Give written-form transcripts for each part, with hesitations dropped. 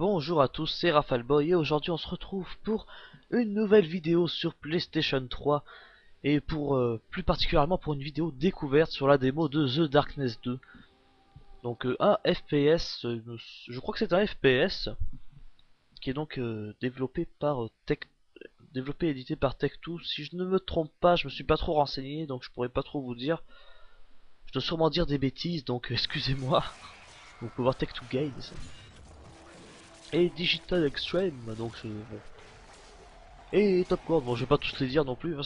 Bonjour à tous, c'est Rafalboy et aujourd'hui on se retrouve pour une nouvelle vidéo sur PlayStation 3 et pour plus particulièrement pour une vidéo découverte sur la démo de The Darkness 2. Donc un FPS, je crois que c'est un FPS qui est donc développé par développé et édité par Tech2. Si je ne me trompe pas, je me suis pas trop renseigné donc je pourrais pas trop vous dire. Je dois sûrement dire des bêtises donc excusez-moi. Vous pouvez voir Tech2 Games et Digital Extreme, donc c'est bon. Et Top Chord, bon je vais pas tous les dire non plus.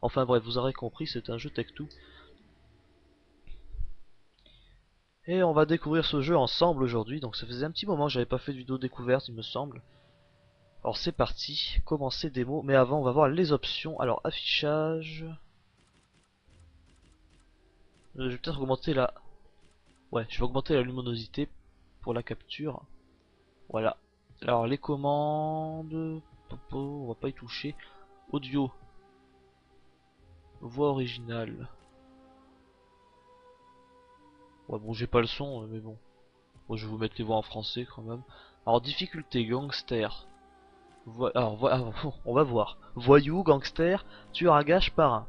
Enfin bref, vous aurez compris, c'est un jeu Tech2. Et on va découvrir ce jeu ensemble aujourd'hui, donc ça faisait un petit moment que j'avais pas fait de vidéo découverte il me semble. Alors c'est parti, commencer démo, mais avant on va voir les options. Alors affichage... je vais peut-être augmenter la... Ouais, je vais augmenter la luminosité pour la capture. Voilà. Alors les commandes... on va pas y toucher. Audio. Voix originale. Ouais bon j'ai pas le son mais bon. Bon, je vais vous mettre les voix en français quand même. Alors difficulté gangster. On va voir. Voyou, gangster, tueur à gages, parrain.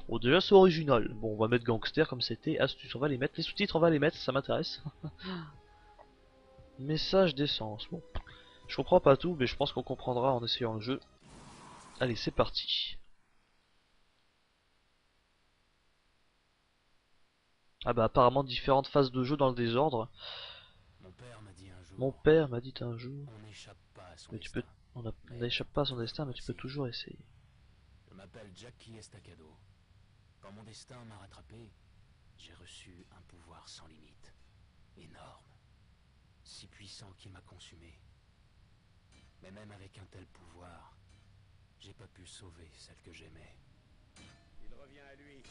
Bon déjà c'est original. Bon on va mettre gangster comme c'était. Astuce on va les mettre. Les sous-titres on va les mettre, ça m'intéresse. Message d'essence. Bon. Je comprends pas tout mais je pense qu'on comprendra en essayant le jeu. Allez c'est parti. Ah bah apparemment différentes phases de jeu dans le désordre. Mon père m'a dit un jour, mais tu peux, on n'échappe pas à son destin, mais tu peux toujours essayer. Je m'appelle Jackie Estacado. Quand mon destin m'a rattrapé, j'ai reçu un pouvoir sans limite. Énorme. Si puissant qu'il m'a consumé. Mais même avec un tel pouvoir, j'ai pas pu sauver celle que j'aimais. Il revient à lui.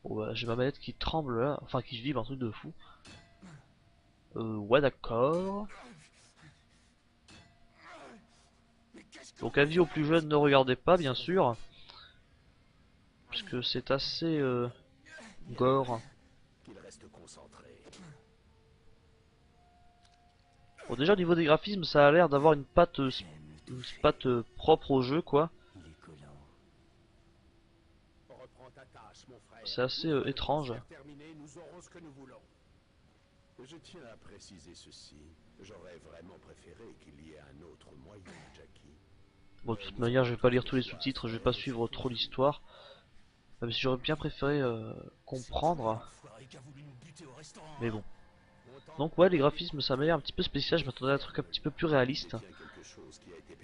Bon bah j'ai ma manette qui tremble là, enfin qui vibre un truc de fou. Ouais d'accord. Donc avis aux plus jeunes, ne regardez pas bien sûr. Puisque c'est assez gore. Qu'il reste concentré. Bon déjà au niveau des graphismes ça a l'air d'avoir une patte, propre au jeu quoi. Il est collant. Reprends ta tâche, mon frère. C'est assez étrange. Terminé, nous aurons ce que nous voulons. Je tiens à préciser ceci. J'aurais vraiment préféré qu'il y ait un autre moyen, Jackie. Bon de toute manière je vais pas lire tous les sous-titres, je vais pas suivre trop l'histoire. Même si j'aurais bien préféré comprendre. Mais bon. Donc ouais les graphismes ça m'a l'air un petit peu spécial, je m'attendais à un truc un petit peu plus réaliste.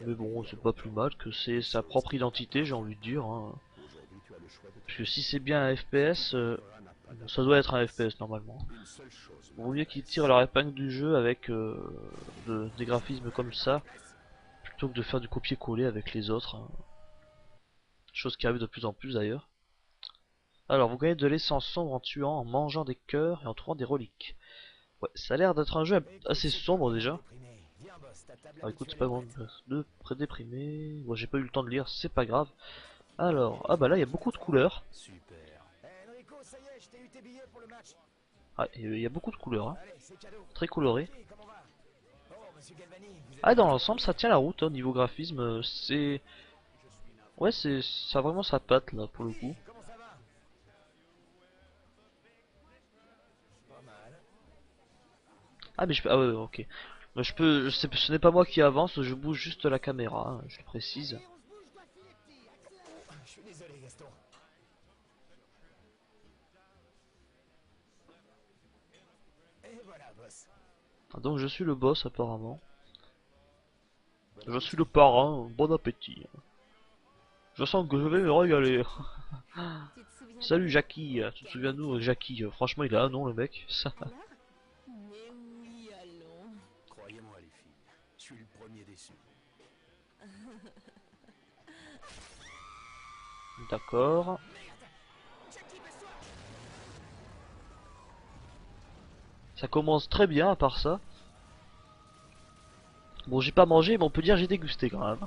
Mais bon c'est pas plus mal que c'est sa propre identité j'ai envie de dire hein. Parce que si c'est bien un FPS, ça doit être un FPS normalement. Bon, vaut mieux qu'ils tirent leur épingle du jeu avec des graphismes comme ça, plutôt que de faire du copier-coller avec les autres. Hein. Chose qui arrive de plus en plus d'ailleurs. Alors vous gagnez de l'essence sombre en tuant, en mangeant des cœurs et en trouvant des reliques. Ouais, ça a l'air d'être un jeu assez sombre déjà. Alors écoute, c'est pas bon de prédéprimé. Bon, j'ai pas eu le temps de lire, c'est pas grave. Alors, ah bah là il y a beaucoup de couleurs. Ah, il y a beaucoup de couleurs, hein. Très coloré. Ah, dans l'ensemble ça tient la route, hein, niveau graphisme, c'est... Ouais, ça a vraiment sa patte là pour le coup. Ah mais ah ouais, ok. Mais ce n'est pas moi qui avance, je bouge juste la caméra, hein, je le précise. Je suis désolé, Gaston. Et voilà, boss. Ah, donc je suis le boss apparemment. Je suis le parrain, bon appétit. Je sens que je vais me régaler. Salut Jackie, tu te souviens de nous Jackie, franchement il a un nom le mec. Mais oui, allons. Croyez-moi, les filles, je suis le premier déçu. D'accord. Ça commence très bien à part ça. Bon j'ai pas mangé mais on peut dire j'ai dégusté quand même.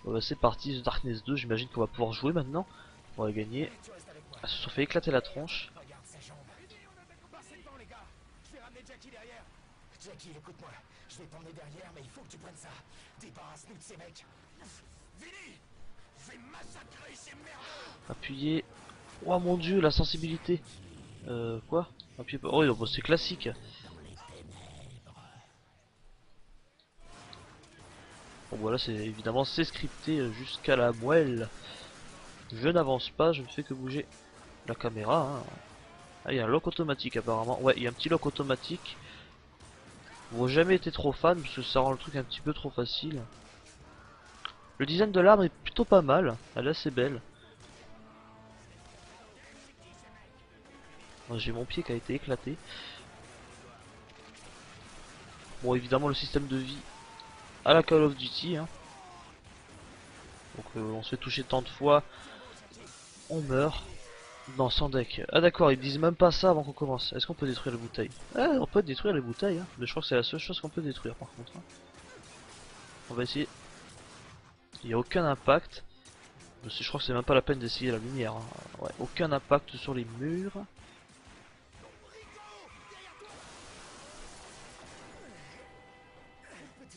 Bon, bah, c'est parti, The Darkness 2, j'imagine qu'on va pouvoir jouer maintenant. On va gagner. Ah, se sont fait éclater la tronche. Jackie, écoute-moi. Je vais t'emmener derrière, mais il faut que tu prennes ça. Débarrasse-nous de ces mecs. Vini, je vais massacrer ces merdeux. Appuyez. Oh mon dieu, la sensibilité. Quoi? Appuyez pas. Oh, bon, c'est classique. Bon, voilà, c'est évidemment c'est scripté jusqu'à la moelle. Je n'avance pas, je ne fais que bouger la caméra. Hein. Ah, il y a un lock automatique apparemment. Ouais, il y a un petit lock automatique. Bon, j'ai jamais été trop fan parce que ça rend le truc un petit peu trop facile. Le design de l'arme est plutôt pas mal, elle est assez belle. J'ai mon pied qui a été éclaté. Bon, évidemment le système de vie à la Call of Duty. Hein. Donc on se fait toucher tant de fois, on meurt. Non, sans deck. Ah d'accord, ils disent même pas ça avant qu'on commence. Est-ce qu'on peut détruire les bouteilles? Ah, on peut détruire les bouteilles. Hein. Mais je crois que c'est la seule chose qu'on peut détruire par contre. Hein. On va essayer. Il n'y a aucun impact. Je crois que c'est même pas la peine d'essayer la lumière. Hein. Ouais, aucun impact sur les murs.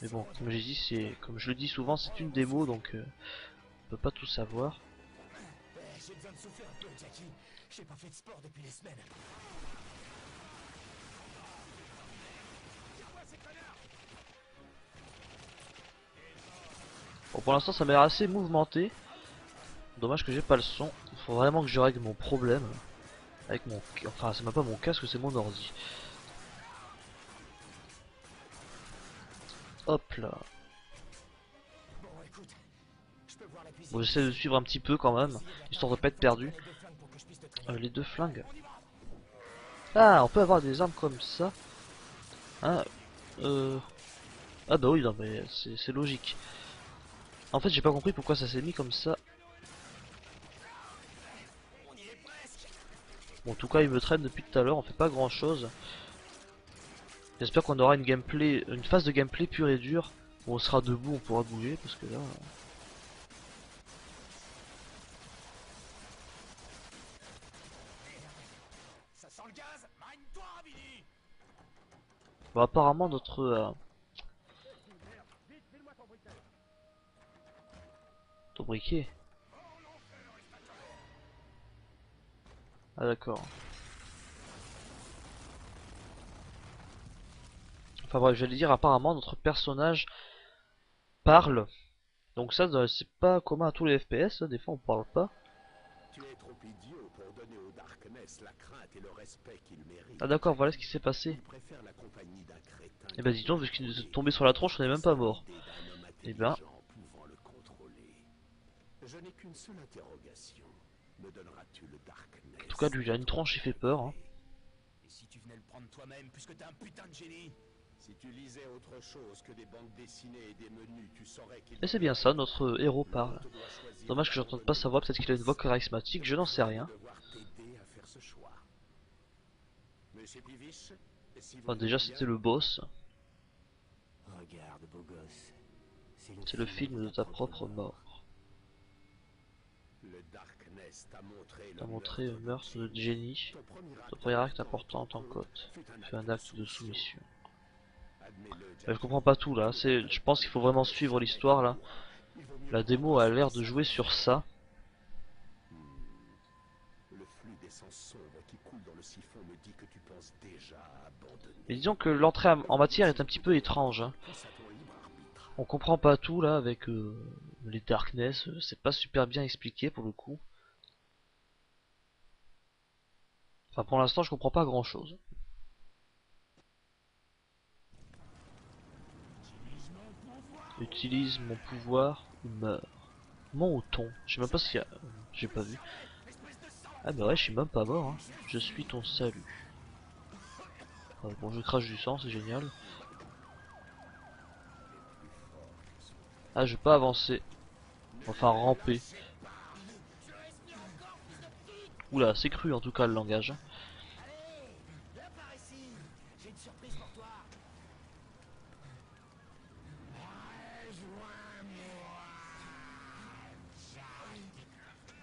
Mais bon, comme j'ai dit, comme je le dis souvent, c'est une démo, donc on peut pas tout savoir. J'ai besoin de souffler un peu, Jackie. J'ai pas fait de sport depuis des semaines. Bon, pour l'instant, ça m'a l'air assez mouvementé. Dommage que j'ai pas le son. Il faut vraiment que je règle mon problème avec mon, enfin, c'est même pas mon casque, c'est mon ordi. Hop là. Bon, écoute, je peux voir la cuisine. Bon, j'essaie de suivre un petit peu quand même, histoire de pas être perdu. Les deux flingues. Ah, on peut avoir des armes comme ça. Hein, ah bah oui, non mais c'est logique. En fait, j'ai pas compris pourquoi ça s'est mis comme ça. Bon, en tout cas, il me traîne depuis tout à l'heure, on fait pas grand chose. J'espère qu'on aura une phase de gameplay pure et dure où on sera debout, on pourra bouger parce que là. Ça sent le gaz. Mine-toi, Vini. Bon, apparemment notre ton briquet. Ah d'accord. Enfin bref, j'allais dire apparemment notre personnage parle. Donc ça, c'est pas commun à tous les FPS. Des fois, on parle pas. Tu es trop idiot pour donner au Darkness la crainte et le respect qu'il mérite. Ah d'accord, voilà ce qui s'est passé. Il préfère la compagnie d'un crétin. Et bah dis donc, vu qu'il nous est tombé sur la tronche, on est même pas mort. Et ben, Pouvant le contrôler. Je n'ai qu'une seule interrogation. Me donneras-tu le Darkness? en tout cas, lui, il a une tronche, il fait peur. Hein. Et si tu venais le prendre toi-même, puisque t'es un putain de génie? Si tu lisais autre chose que des bandes dessinées et des menus, tu saurais qu'il... Et c'est bien ça, notre héros parle. Dommage que j'entende pas sa voix, peut-être qu'il a une voix charismatique, je n'en sais rien. Enfin, déjà, c'était le boss. Regarde, beau gosse. C'est le film de ta propre mort. Le Darkness T'as montré le meurtre de Jenny. Ton premier acte important en tant qu'hôte. Fais un acte de soumission. Je comprends pas tout là, je pense qu'il faut vraiment suivre l'histoire là. La démo a l'air de jouer sur ça. Le flux d'essence sombre qui coule dans le siphon me dit que tu penses déjà à abandonner. Mais disons que l'entrée en matière est un petit peu étrange. Hein. On comprend pas tout là avec les Darkness, c'est pas super bien expliqué pour le coup. Enfin pour l'instant je comprends pas grand chose. Utilise mon pouvoir ou meurs. Mon ou ton, je sais même pas s'il y a... J'ai pas vu. Ah bah ouais, je suis même pas mort. Hein. Je suis ton salut. Bon, je crache du sang, c'est génial. Ah, je vais pas avancer. Enfin, ramper. Oula, c'est cru en tout cas le langage.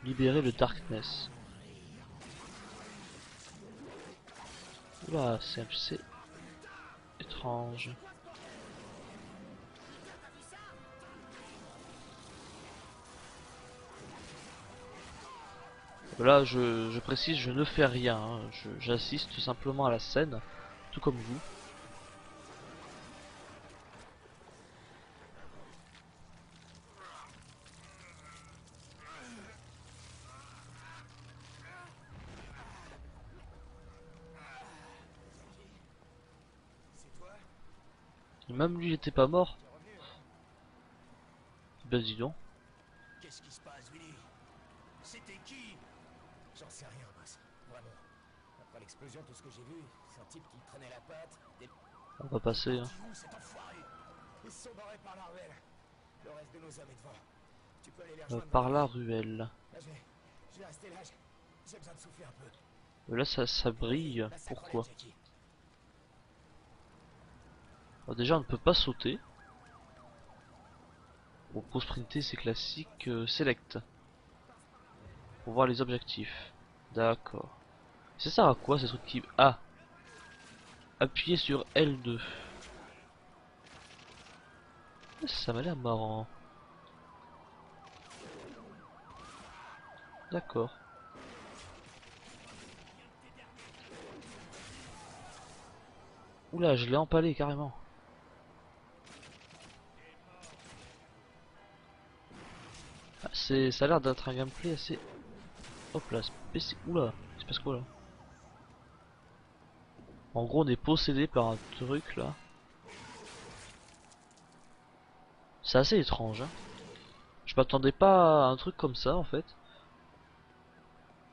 Libérer le Darkness. Oula, c'est étrange. étrange. Là, je précise, je ne fais rien, hein. J'assiste simplement à la scène, tout comme vous. Et même lui, il était pas mort. Ben dis donc. Qu'est-ce qui se passe, Willy? C'était qui? J'en sais rien, Boss. Vraiment. Après l'explosion, tout ce que j'ai vu, c'est un type qui traînait la patte. On va passer. Hein. Où cet enfoiré? Ils se sont barrés par la ruelle. Le reste de nos hommes est devant. Tu peux aller les rejoindre. Par la ruelle. Là, je vais rester là. J'ai besoin de souffler un peu. Là, ça brille. Là, ça Pourquoi? relève, Jackie. Alors, déjà, on ne peut pas sauter. Bon, pour sprinter, c'est classique. Select. Pour voir les objectifs. D'accord. Ça sert à quoi ces trucs qui... Ah! Appuyez sur L2. Ça m'a l'air marrant. D'accord. Oula, je l'ai empalé carrément. Ah, ça a l'air d'être un gameplay assez... Hop là, spécial. Oula, il se passe quoi là? En gros, on est possédé par un truc là. C'est assez étrange. Hein. Je m'attendais pas à un truc comme ça en fait.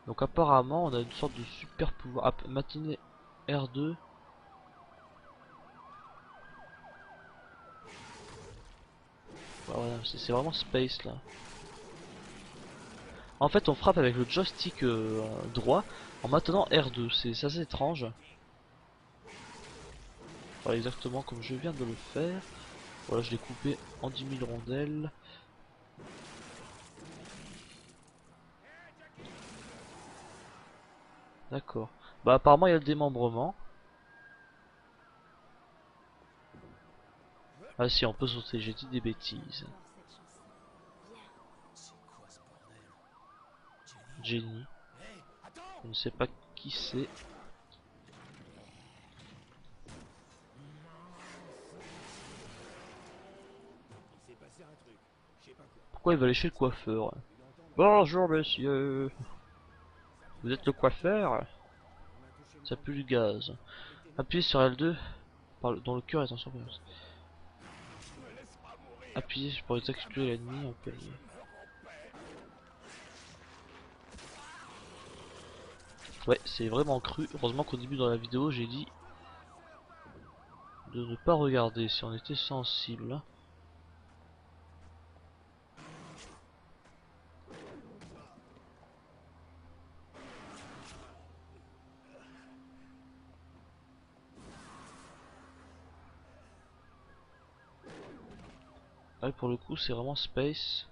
Donc apparemment, on a une sorte de super pouvoir. Ah, matinée R2. Voilà, c'est vraiment space là. En fait, on frappe avec le joystick droit en maintenant R2. C'est assez étrange. Voilà, exactement comme je viens de le faire. Voilà, je l'ai coupé en 10 000 rondelles. D'accord. Bah apparemment il y a le démembrement. Ah si, on peut sauter, j'ai dit des bêtises. C'est quoi ce bordel? Jenny. Hé, attends! Je ne sais pas qui c'est. Il s'est passé un truc. Je sais pas quoi. Pourquoi il va aller chez le coiffeur? Bonjour monsieur. Vous êtes le coiffeur? Ça pue le gaz. Appuyez sur L2 dans le cœur, attention. Appuyez pour exécuter l'ennemi en palier. Ouais, c'est vraiment cru. Heureusement qu'au début dans la vidéo, j'ai dit de ne pas regarder si on était sensible. Ouais, pour le coup, c'est vraiment space.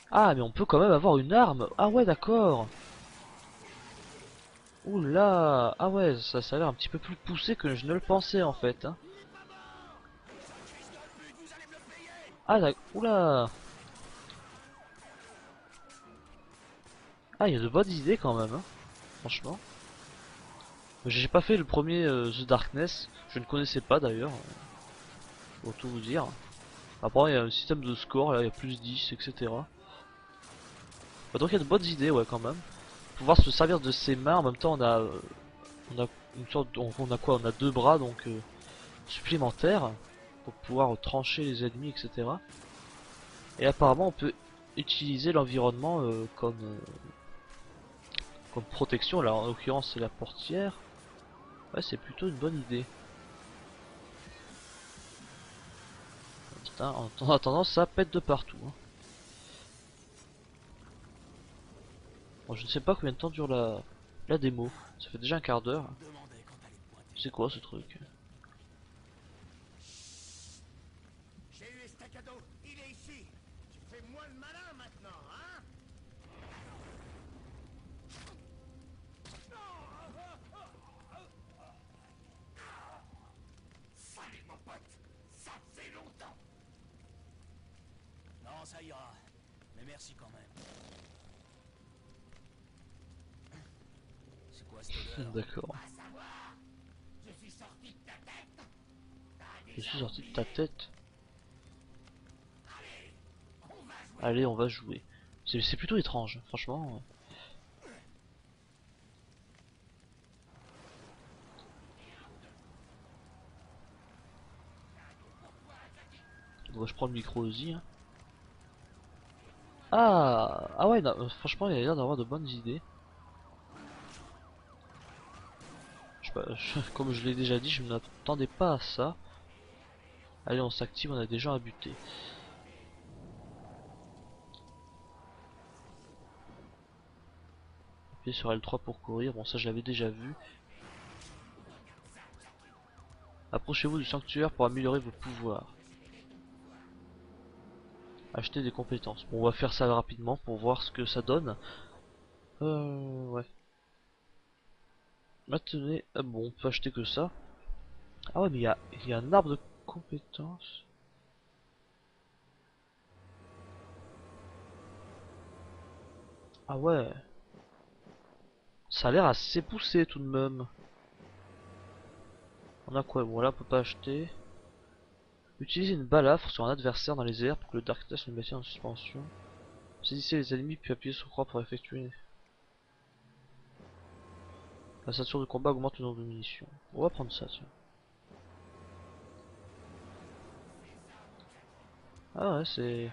Ah, mais on peut quand même avoir une arme. Ah ouais, d'accord. Oula. Ah ouais, ça a l'air un petit peu plus poussé que je ne le pensais en fait. Hein. Ah d'accord. Oula. Ah, il y a de bonnes idées quand même. Hein. Franchement. J'ai pas fait le premier The Darkness. Je ne connaissais pas d'ailleurs. Pour tout vous dire. Après, il y a un système de score. Là, il y a plus 10, etc. Bah, donc il y a de bonnes idées, ouais, quand même. Pouvoir se servir de ses mains. En même temps, on a une sorte, on a quoi? On a deux bras donc supplémentaires pour pouvoir trancher les ennemis, etc. Et apparemment, on peut utiliser l'environnement comme protection. Là, en l'occurrence, c'est la portière. Ouais, c'est plutôt une bonne idée. Putain, en attendant, ça pète de partout. Hein. Bon, je ne sais pas combien de temps dure la démo. Ça fait déjà un quart d'heure. C'est quoi ce truc? J'ai eu Estacado, il est ici. Tu fais moins le malin maintenant, hein? ça ira. Mais merci quand même. C'est quoi cette odeur? D'accord. Je suis sorti de ta tête. Allez, on va jouer. C'est plutôt étrange, franchement. Bon, je prends le micro aussi. Hein. Ah ouais, non, franchement, il a l'air d'avoir de bonnes idées. Je sais pas, comme je l'ai déjà dit, je ne m'attendais pas à ça. Allez, on s'active, on a des gens à buter. Appuyez sur L3 pour courir, bon ça je l'avais déjà vu. Approchez-vous du sanctuaire pour améliorer vos pouvoirs. Acheter des compétences. Bon, on va faire ça rapidement pour voir ce que ça donne. Ouais. Maintenez. Ah bon, on peut acheter que ça. Ah ouais, mais il y a un arbre de compétences. Ah ouais. Ça a l'air assez poussé tout de même. On a quoi? Bon, là, on peut pas acheter. Utilisez une balafre sur un adversaire dans les airs pour que le Darkness le mette en suspension. Saisissez les ennemis puis appuyez sur croix pour effectuer. La ceinture de combat augmente le nombre de munitions. On va prendre ça, tiens. Ah ouais, c'est...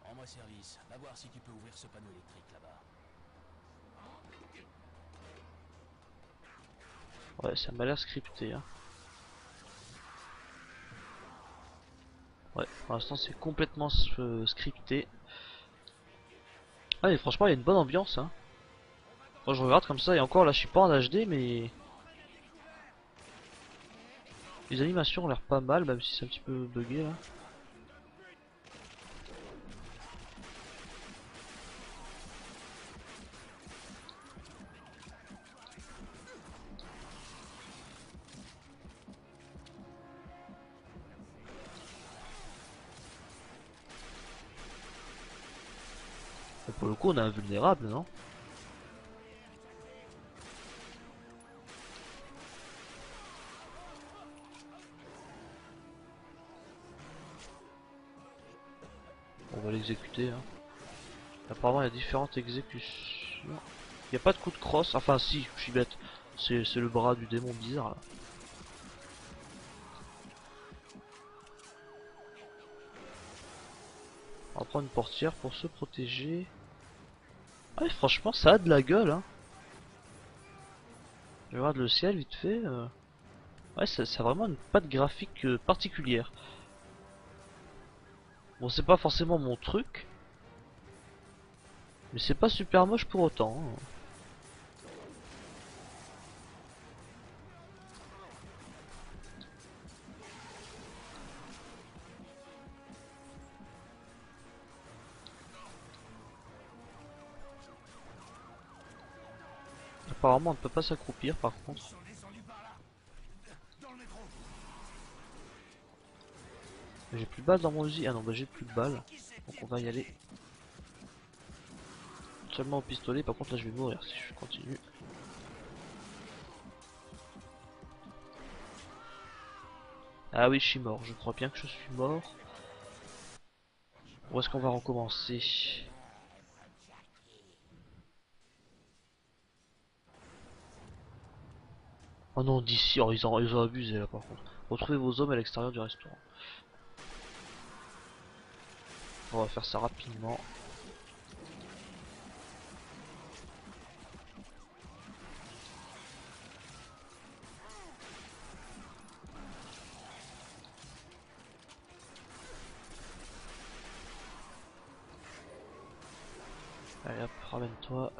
Rends-moi service. Va voir si tu peux ouvrir ce panneau électrique là-bas. Ouais, ça m'a l'air scripté, hein. Ouais, pour l'instant c'est complètement scripté. Ah et franchement il y a une bonne ambiance hein. Quand je regarde comme ça et encore là je suis pas en HD mais les animations ont l'air pas mal même si c'est un petit peu bugué là. Et pour le coup on est invulnérable non? On va l'exécuter hein. Apparemment il y a différentes exécutions. Il n'y a pas de coup de crosse, enfin si, je suis bête. C'est le bras du démon bizarre là. On va prendre une portière pour se protéger. Ah ouais, franchement ça a de la gueule hein. Je regarde le ciel vite fait. Ouais ça a vraiment une patte graphique particulière. Bon c'est pas forcément mon truc. Mais c'est pas super moche pour autant. Hein. Apparemment on ne peut pas s'accroupir par contre. J'ai plus de balles dans mon fusil. Ah non bah j'ai plus de balles. Donc on va y aller. Seulement au pistolet, par contre là je vais mourir si je continue. Ah oui je suis mort, je crois bien que je suis mort. Où est-ce qu'on va recommencer? Oh non d'ici, oh, ils ont abusé là par contre. Retrouvez vos hommes à l'extérieur du restaurant. On va faire ça rapidement. Allez hop, ramène-toi.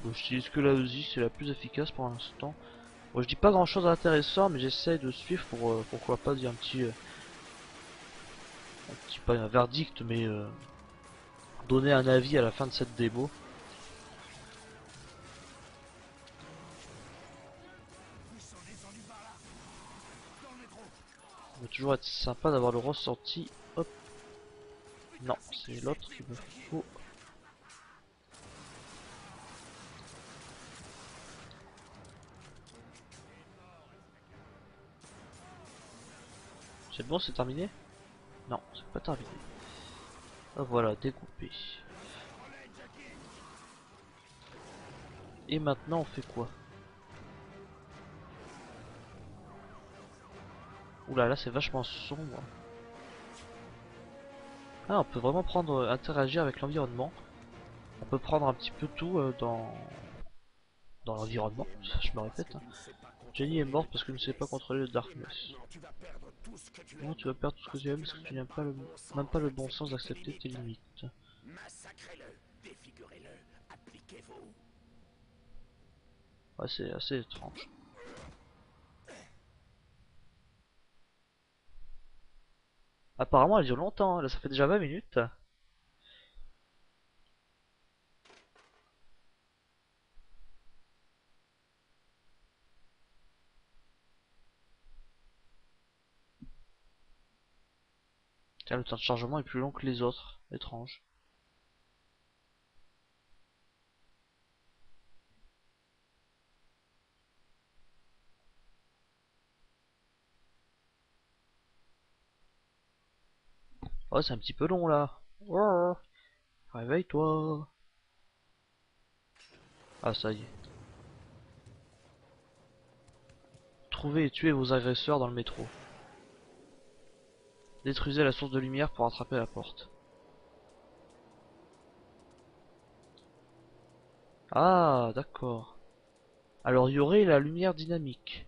Bon, j'utilise que la Uzi, c'est la plus efficace pour l'instant. Bon, je dis pas grand chose d'intéressant, mais j'essaye de suivre pour pourquoi pas dire un petit pas un verdict, mais donner un avis à la fin de cette démo. Ça va toujours être sympa d'avoir le ressenti. Hop. Non, c'est l'autre qu'il me faut. C'est bon, c'est terminé? Non, c'est pas terminé. Ah, voilà, découpé. Et maintenant on fait quoi? Oula, là c'est vachement sombre. Ah, on peut vraiment prendre, interagir avec l'environnement. On peut prendre un petit peu tout dans l'environnement. Je me répète. Hein. Jenny est morte parce qu'elle ne sait pas contrôler le Darkness. Non, tu vas perdre tout ce que tu aimes parce que tu n'as pas même pas le bon sens d'accepter tes limites. Massacrez-le, défigurez-le, appliquez-vous. Ouais, c'est assez étrange. Apparemment elle dure longtemps, hein. Là ça fait déjà 20 minutes. Tiens, le temps de chargement est plus long que les autres. Étrange. Oh, c'est un petit peu long là. Oh, réveille-toi. Ah, ça y est. Trouvez et tuez vos agresseurs dans le métro. Détruisez la source de lumière pour attraper la porte. Ah, d'accord. Alors il y aurait la lumière dynamique.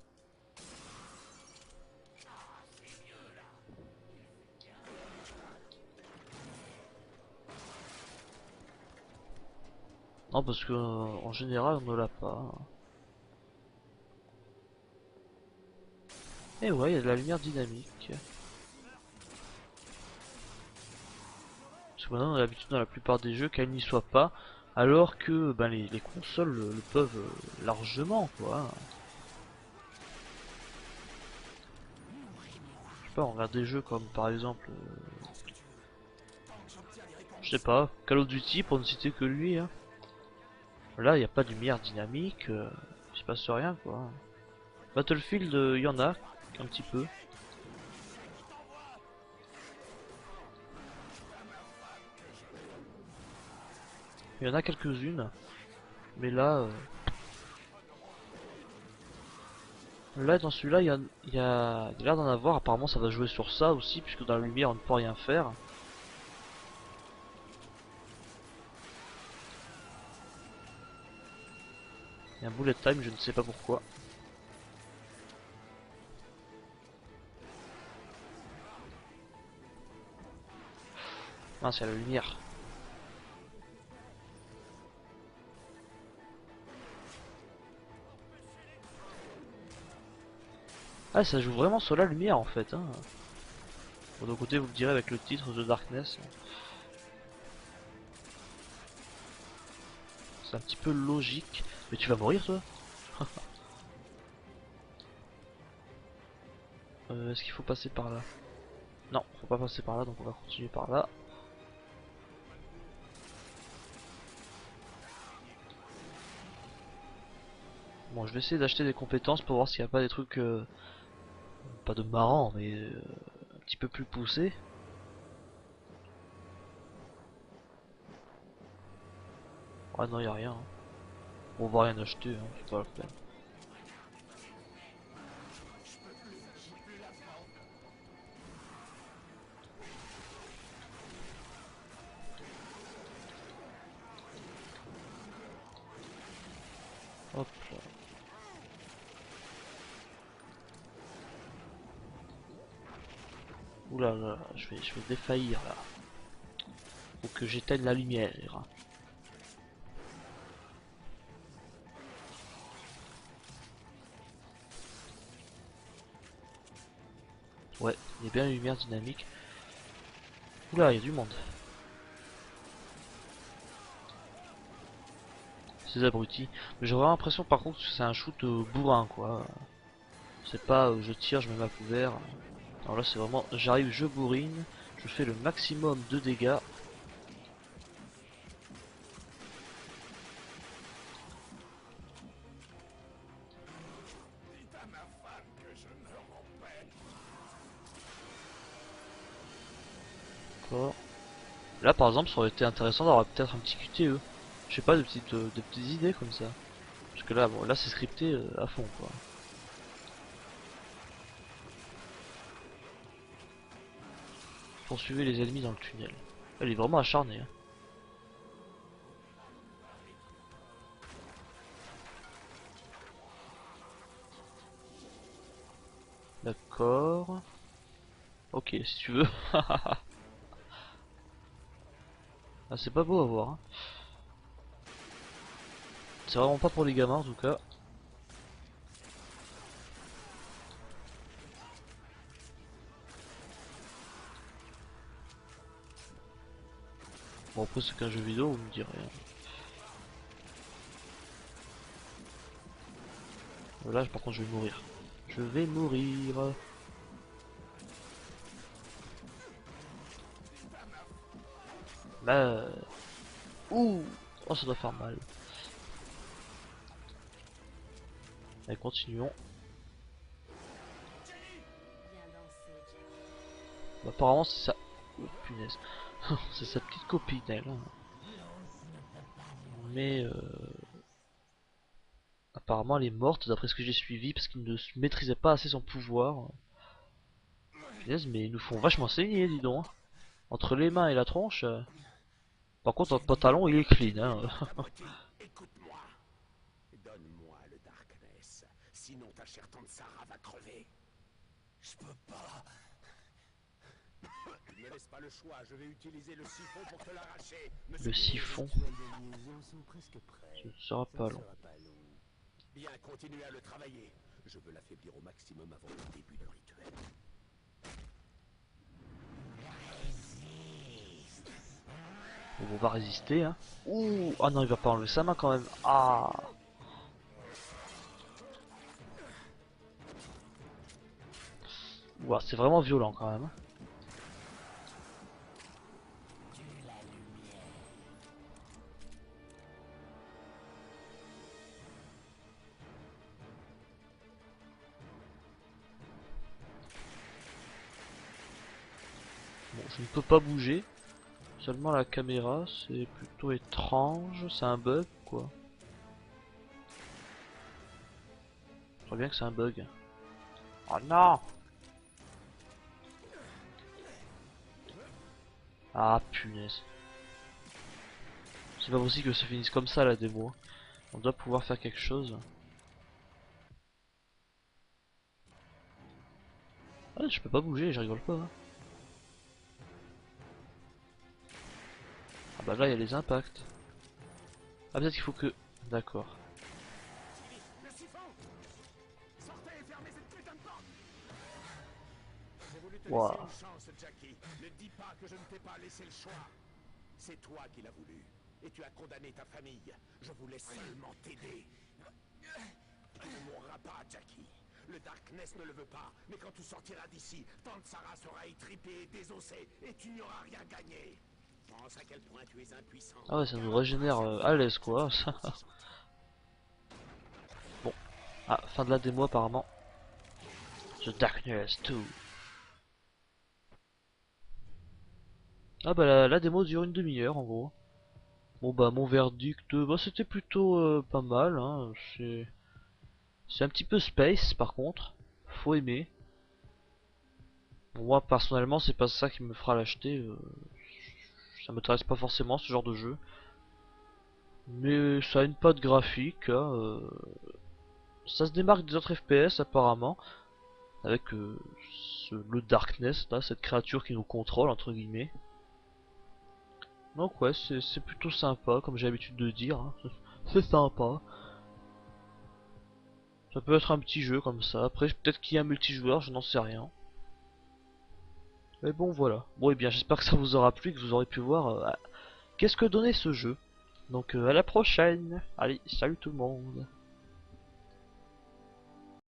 Non, parce que en général on ne l'a pas. Et ouais, il y a de la lumière dynamique. Parce que maintenant on a l'habitude dans la plupart des jeux qu'elle n'y soit pas. Alors que ben, les consoles le peuvent largement quoi. Je sais pas, on regarde des jeux comme par exemple, je sais pas, Call of Duty pour ne citer que lui. Hein. Là il n'y a pas de lumière dynamique, il se passe rien quoi. Battlefield, il y en a un petit peu. Il y en a quelques-unes, mais là, là dans celui-là, il y a l'air d'en avoir. Apparemment, ça va jouer sur ça aussi, puisque dans la lumière, on ne peut rien faire. Il y a un bullet time, je ne sais pas pourquoi. Ah, c'est la lumière. Ah, ça joue vraiment sur la lumière en fait. Hein. Bon, d'un côté, vous le direz avec le titre The Darkness. C'est un petit peu logique. Mais tu vas mourir toi? Est-ce qu'il faut passer par là? Non, faut pas passer par là, donc on va continuer par là. Bon, je vais essayer d'acheter des compétences pour voir s'il n'y a pas des trucs, pas de marrant, mais un petit peu plus poussés. Ah non, y a rien. Hein. On va rien acheter, hein, c'est pas la peine. Hop là. Oula là, je vais défaillir là. Faut que j'éteigne la lumière. Ouais, il y a bien une lumière dynamique. Oula, il y a du monde. Ces abrutis. Mais j'ai vraiment l'impression par contre que c'est un shoot bourrin quoi. C'est pas je tire, je mets ma couvert. Alors là c'est vraiment j'arrive, je bourrine, je fais le maximum de dégâts. D'accord. Là par exemple ça aurait été intéressant d'avoir peut-être un petit QTE. Je sais pas, de petites idées comme ça. Parce que là bon là c'est scripté à fond quoi. Poursuivez les ennemis dans le tunnel. Elle est vraiment acharnée. Hein. D'accord. Ok, si tu veux. Ah, c'est pas beau à voir. Hein. C'est vraiment pas pour les gamins en tout cas. Bon après c'est qu'un jeu vidéo, vous me direz. Hein. Là par contre je vais mourir. Je vais mourir. Bah... Ouh. Oh ça doit faire mal. Allez continuons. Bah, apparemment c'est ça. Oh, punaise. C'est sa petite copine elle. Hein. Mais apparemment elle est morte d'après ce que j'ai suivi parce qu'il ne maîtrisait pas assez son pouvoir. Punaise, mais ils nous font vachement saigner dis donc. Hein. Entre les mains et la tronche. Par contre notre pantalon il est clean. Hein. Écoute-moi. Donne-moi le Darkness. Sinon ta chère tante Sarah va crever. Je peux pas. Ne me laisse pas le choix. Je vais utiliser le siphon pour te l'arracher. Le siphon. Ce ne sera pas long. Bien, continue à le travailler. Je veux l'affaiblir au maximum avant le début du rituel. Bon, on va résister. Hein. Ouh. Oh non il va pas enlever sa main quand même. Ah. Ouah, c'est vraiment violent quand même. Bon, je ne peux pas bouger. Seulement la caméra, c'est plutôt étrange. C'est un bug quoi. Je crois bien que c'est un bug. Oh non. Ah punaise. C'est pas possible que ça finisse comme ça la démo. On doit pouvoir faire quelque chose. Ah je peux pas bouger, je rigole pas. Hein. Ah bah là il y a les impacts. Ah peut-être qu'il faut que... D'accord. Le siphon. Sortez et fermez cette putain de porte. J'ai voulu te Wow. laisser une chance, Jackie. Ne dis pas que je ne t'ai pas laissé le choix. C'est toi qui l'as voulu. Et tu as condamné ta famille. Je voulais seulement t'aider. Tu ne mourras pas, Jackie. Le Darkness ne le veut pas. Mais quand tu sortiras d'ici, tante Sarah sera étripée et désossée. Et tu n'y auras rien gagné. Pense à quel point tu es impuissant. Ah ouais ça nous régénère à l'aise quoi. Bon. Ah fin de la démo apparemment. The Darkness 2. Ah bah la démo dure une demi-heure en gros. Bon bah mon verdict, bah c'était plutôt pas mal. Hein. C'est un petit peu space par contre. Faut aimer. Bon, moi personnellement c'est pas ça qui me fera l'acheter. Ça m'intéresse pas forcément ce genre de jeu. Mais ça a une patte graphique. Hein, ça se démarque des autres FPS apparemment. Avec le Darkness, là, cette créature qui nous contrôle entre guillemets. Donc ouais, c'est plutôt sympa, comme j'ai l'habitude de dire. Hein. C'est sympa. Ça peut être un petit jeu comme ça. Après, peut-être qu'il y a un multijoueur, je n'en sais rien. Mais bon voilà. Bon et bien j'espère que ça vous aura plu, que vous aurez pu voir qu'est-ce que donnait ce jeu. Donc à la prochaine. Allez, salut tout le monde.